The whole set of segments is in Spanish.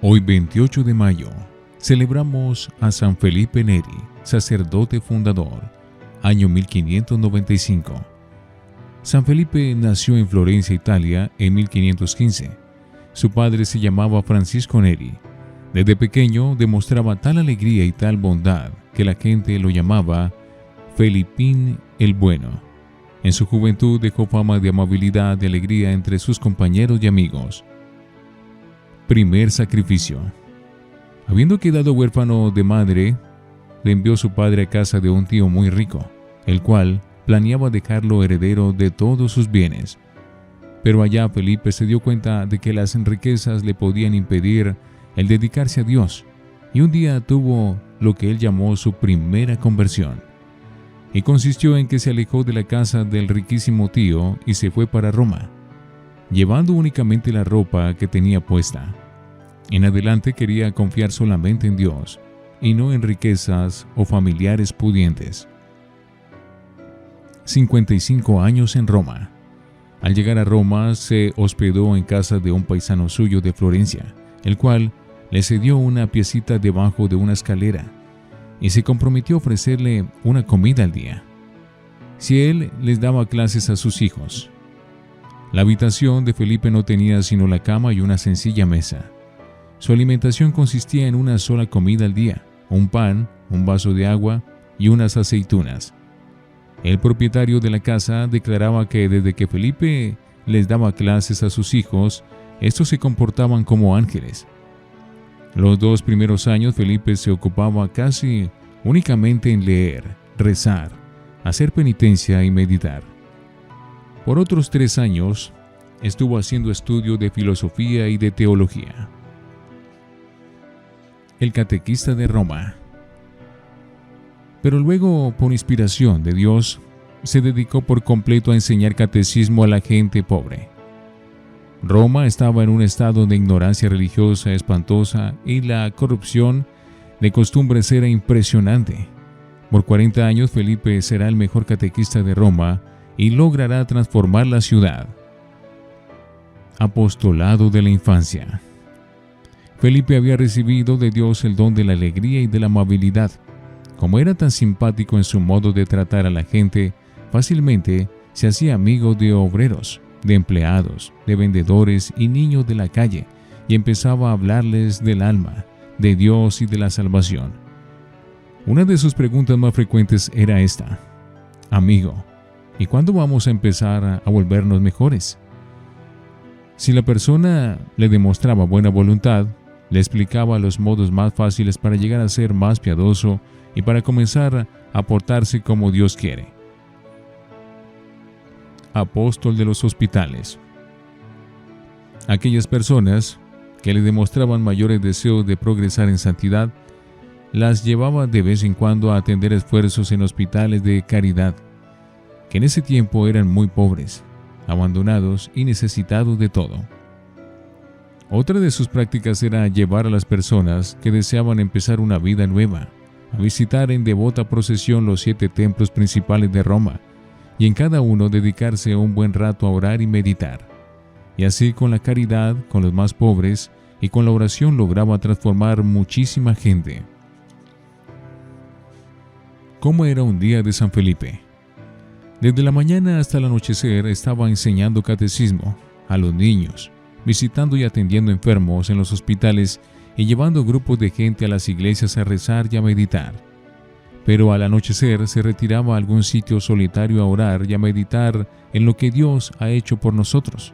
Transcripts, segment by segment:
Hoy 28 de mayo, celebramos a San Felipe Neri, sacerdote fundador, año 1595. San Felipe nació en Florencia, Italia, en 1515. Su padre se llamaba Francisco Neri. Desde pequeño demostraba tal alegría y tal bondad que la gente lo llamaba Felipín el Bueno. En su juventud dejó fama de amabilidad y alegría entre sus compañeros y amigos. Primer sacrificio. Habiendo quedado huérfano de madre, le envió su padre a casa de un tío muy rico, el cual planeaba dejarlo heredero de todos sus bienes. Pero allá Felipe se dio cuenta de que las riquezas le podían impedir el dedicarse a Dios, y un día tuvo lo que él llamó su primera conversión, y consistió en que se alejó de la casa del riquísimo tío y se fue para Roma, llevando únicamente la ropa que tenía puesta. En adelante quería confiar solamente en Dios y no en riquezas o familiares pudientes. 55 años en Roma. Al llegar a Roma se hospedó en casa de un paisano suyo de Florencia, el cual le cedió una piecita debajo de una escalera y se comprometió a ofrecerle una comida al día, si él les daba clases a sus hijos. La habitación de Felipe no tenía sino la cama y una sencilla mesa. Su alimentación consistía en una sola comida al día, un pan, un vaso de agua y unas aceitunas. El propietario de la casa declaraba que desde que Felipe les daba clases a sus hijos, estos se comportaban como ángeles. Los 2 primeros años Felipe se ocupaba casi únicamente en leer, rezar, hacer penitencia y meditar. Por otros 3 años estuvo haciendo estudio de filosofía y de teología. El catequista de Roma. Pero luego, por inspiración de Dios, se dedicó por completo a enseñar catecismo a la gente pobre. Roma estaba en un estado de ignorancia religiosa espantosa y la corrupción de costumbres era impresionante. Por 40 años Felipe será el mejor catequista de Roma y logrará transformar la ciudad. Apostolado de la infancia. Felipe había recibido de Dios el don de la alegría y de la amabilidad. Como era tan simpático en su modo de tratar a la gente, fácilmente se hacía amigo de obreros, de empleados, de vendedores y niños de la calle, y empezaba a hablarles del alma, de Dios y de la salvación. Una de sus preguntas más frecuentes era esta: amigo, ¿y cuándo vamos a empezar a volvernos mejores? Si la persona le demostraba buena voluntad, le explicaba los modos más fáciles para llegar a ser más piadoso y para comenzar a portarse como Dios quiere. Apóstol de los hospitales. Aquellas personas que le demostraban mayores deseos de progresar en santidad, las llevaba de vez en cuando a atender esfuerzos en hospitales de caridad, que en ese tiempo eran muy pobres, abandonados y necesitados de todo. Otra de sus prácticas era llevar a las personas que deseaban empezar una vida nueva a visitar en devota procesión los 7 templos principales de Roma, y en cada uno dedicarse un buen rato a orar y meditar. Y así, con la caridad, con los más pobres y con la oración, lograba transformar muchísima gente. ¿Cómo era un día de San Felipe? Desde la mañana hasta el anochecer estaba enseñando catecismo a los niños, visitando y atendiendo enfermos en los hospitales y llevando grupos de gente a las iglesias a rezar y a meditar. Pero al anochecer se retiraba a algún sitio solitario a orar y a meditar en lo que Dios ha hecho por nosotros.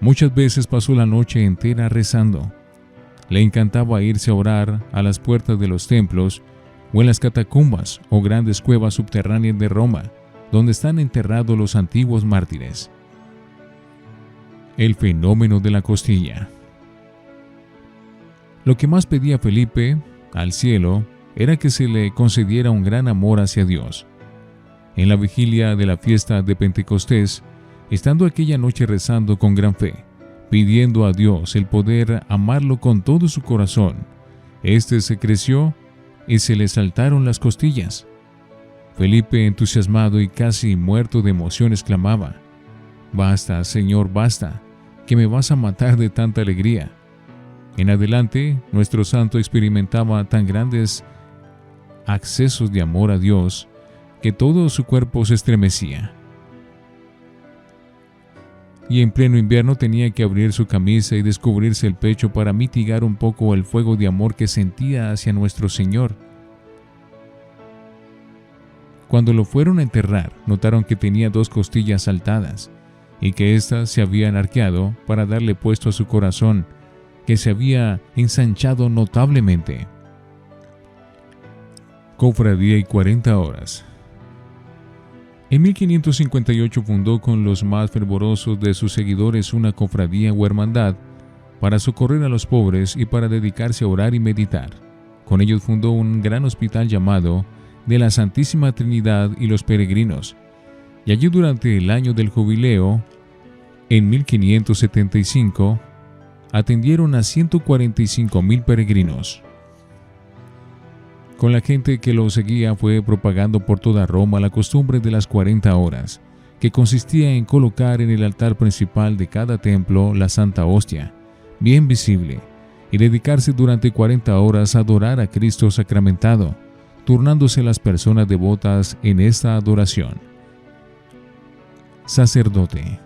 Muchas veces pasó la noche entera rezando. Le encantaba irse a orar a las puertas de los templos o en las catacumbas o grandes cuevas subterráneas de Roma, donde están enterrados los antiguos mártires. El fenómeno de la costilla. Lo que más pedía Felipe al cielo era que se le concediera un gran amor hacia Dios. En la vigilia de la fiesta de Pentecostés, estando aquella noche rezando con gran fe, pidiendo a Dios el poder amarlo con todo su corazón, se creció y se le saltaron las costillas. Felipe, entusiasmado y casi muerto de emoción, exclamaba: «Basta, Señor, basta, que me vas a matar de tanta alegría». En adelante, nuestro santo experimentaba tan grandes accesos de amor a Dios que todo su cuerpo se estremecía. Y en pleno invierno tenía que abrir su camisa y descubrirse el pecho para mitigar un poco el fuego de amor que sentía hacia nuestro Señor. Cuando lo fueron a enterrar, notaron que tenía 2 costillas saltadas y que éstas se habían arqueado para darle puesto a su corazón, que se había ensanchado notablemente. Cofradía y 40 horas. En 1558 fundó con los más fervorosos de sus seguidores una cofradía o hermandad para socorrer a los pobres y para dedicarse a orar y meditar. Con ellos fundó un gran hospital llamado de la Santísima Trinidad y los Peregrinos, y allí durante el año del jubileo, en 1575, atendieron a 145,000 peregrinos. Con la gente que lo seguía fue propagando por toda Roma la costumbre de las 40 horas, que consistía en colocar en el altar principal de cada templo la Santa Hostia, bien visible, y dedicarse durante 40 horas a adorar a Cristo sacramentado, turnándose las personas devotas en esta adoración. Sacerdote.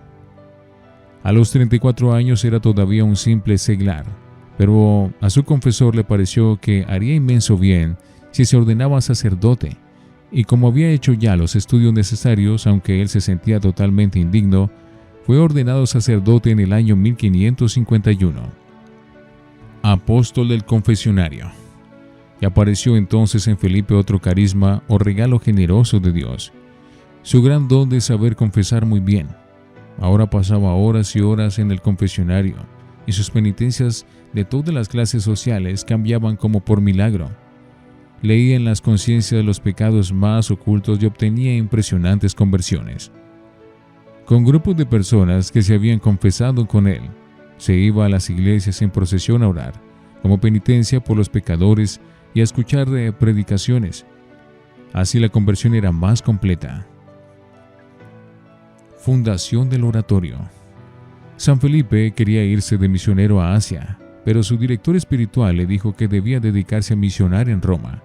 A los 34 años era todavía un simple seglar, pero a su confesor le pareció que haría inmenso bien si se ordenaba sacerdote, y como había hecho ya los estudios necesarios, aunque él se sentía totalmente indigno, fue ordenado sacerdote en el año 1551. Apóstol del confesionario. Y apareció entonces en Felipe otro carisma o regalo generoso de Dios, su gran don de saber confesar muy bien. Ahora pasaba horas y horas en el confesionario, y sus penitencias de todas las clases sociales cambiaban como por milagro. Leía en las conciencias los pecados más ocultos y obtenía impresionantes conversiones. Con grupos de personas que se habían confesado con él, se iba a las iglesias en procesión a orar, como penitencia por los pecadores y a escuchar predicaciones. Así la conversión era más completa. Fundación del oratorio. San Felipe quería irse de misionero a Asia, pero su director espiritual le dijo que debía dedicarse a misionar en Roma.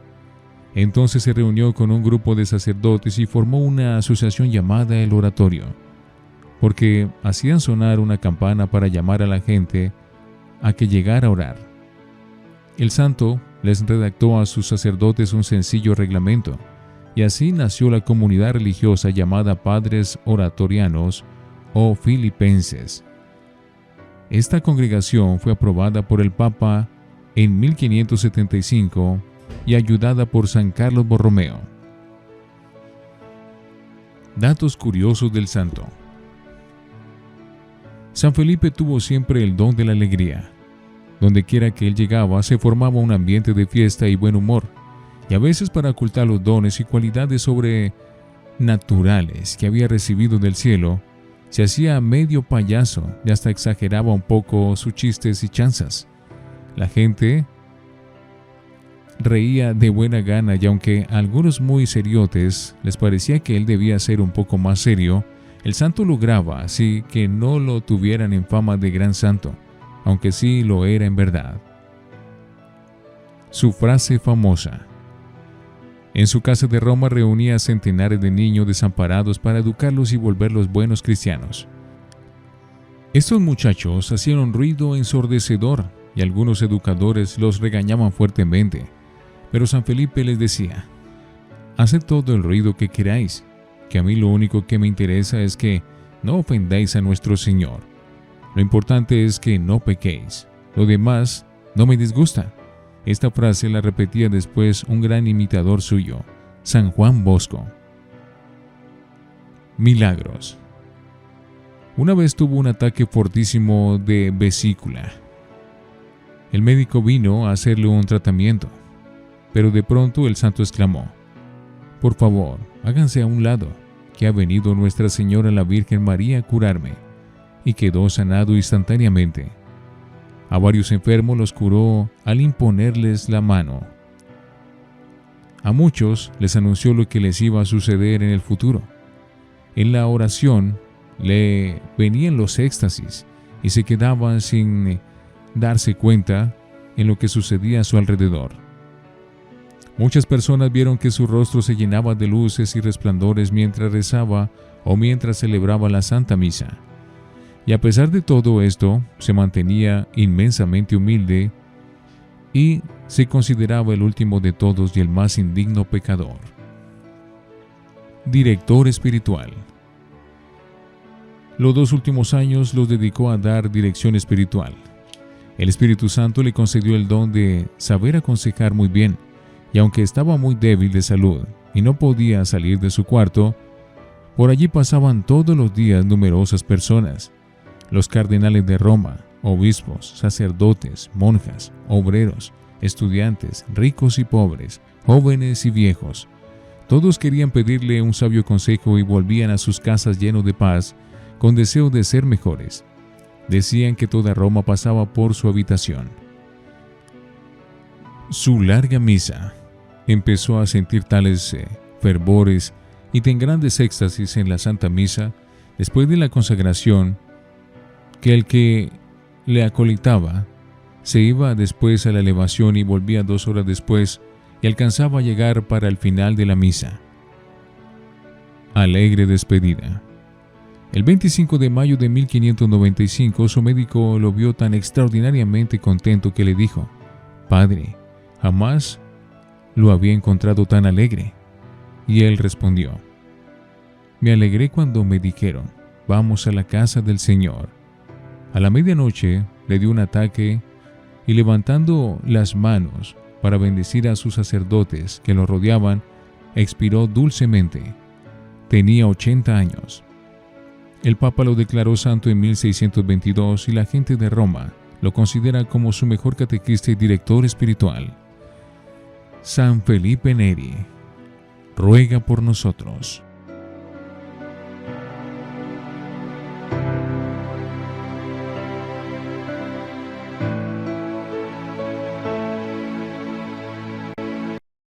Entonces se reunió con un grupo de sacerdotes y formó una asociación llamada el Oratorio, porque hacían sonar una campana para llamar a la gente a que llegara a orar. El santo les redactó a sus sacerdotes un sencillo reglamento, y así nació la comunidad religiosa llamada Padres Oratorianos o Filipenses. Esta congregación fue aprobada por el Papa en 1575 y ayudada por San Carlos Borromeo. Datos curiosos del santo. San Felipe tuvo siempre el don de la alegría. Donde quiera que él llegaba se formaba un ambiente de fiesta y buen humor, y a veces para ocultar los dones y cualidades sobrenaturales que había recibido del cielo, se hacía medio payaso y hasta exageraba un poco sus chistes y chanzas. La gente reía de buena gana, y aunque a algunos muy seriotes les parecía que él debía ser un poco más serio, el santo lograba así que no lo tuvieran en fama de gran santo, aunque sí lo era en verdad. Su frase famosa. En su casa de Roma reunía a centenares de niños desamparados para educarlos y volverlos buenos cristianos. Estos muchachos hacían un ruido ensordecedor y algunos educadores los regañaban fuertemente, pero San Felipe les decía: haced todo el ruido que queráis, que a mí lo único que me interesa es que no ofendáis a nuestro Señor. Lo importante es que no pequéis. Lo demás no me disgusta. Esta frase la repetía después un gran imitador suyo, San Juan Bosco. Milagros. Una vez tuvo un ataque fortísimo de vesícula. El médico vino a hacerle un tratamiento, pero de pronto el santo exclamó: por favor, háganse a un lado, que ha venido Nuestra Señora la Virgen María a curarme, y quedó sanado instantáneamente. A varios enfermos los curó al imponerles la mano. A muchos les anunció lo que les iba a suceder en el futuro. En la oración le venían los éxtasis y se quedaban sin darse cuenta en lo que sucedía a su alrededor. Muchas personas vieron que su rostro se llenaba de luces y resplandores mientras rezaba o mientras celebraba la Santa Misa. Y a pesar de todo esto, se mantenía inmensamente humilde y se consideraba el último de todos y el más indigno pecador. Director espiritual. Los 2 últimos años los dedicó a dar dirección espiritual. El Espíritu Santo le concedió el don de saber aconsejar muy bien, y aunque estaba muy débil de salud y no podía salir de su cuarto, por allí pasaban todos los días numerosas personas: los cardenales de Roma, obispos, sacerdotes, monjas, obreros, estudiantes, ricos y pobres, jóvenes y viejos. Todos querían pedirle un sabio consejo y volvían a sus casas llenos de paz, con deseo de ser mejores. Decían que toda Roma pasaba por su habitación. Su larga misa. Empezó a sentir tales fervores y tan grandes éxtasis en la Santa Misa, después de la consagración, que el que le acolitaba se iba después a la elevación y volvía 2 horas después y alcanzaba a llegar para el final de la misa. Alegre despedida. El 25 de mayo de 1595, su médico lo vio tan extraordinariamente contento que le dijo: «Padre, jamás lo había encontrado tan alegre». Y él respondió: «Me alegré cuando me dijeron, vamos a la casa del Señor». A la medianoche le dio un ataque y, levantando las manos para bendecir a sus sacerdotes que lo rodeaban, expiró dulcemente. Tenía 80 años. El Papa lo declaró santo en 1622 y la gente de Roma lo considera como su mejor catequista y director espiritual. San Felipe Neri, ruega por nosotros.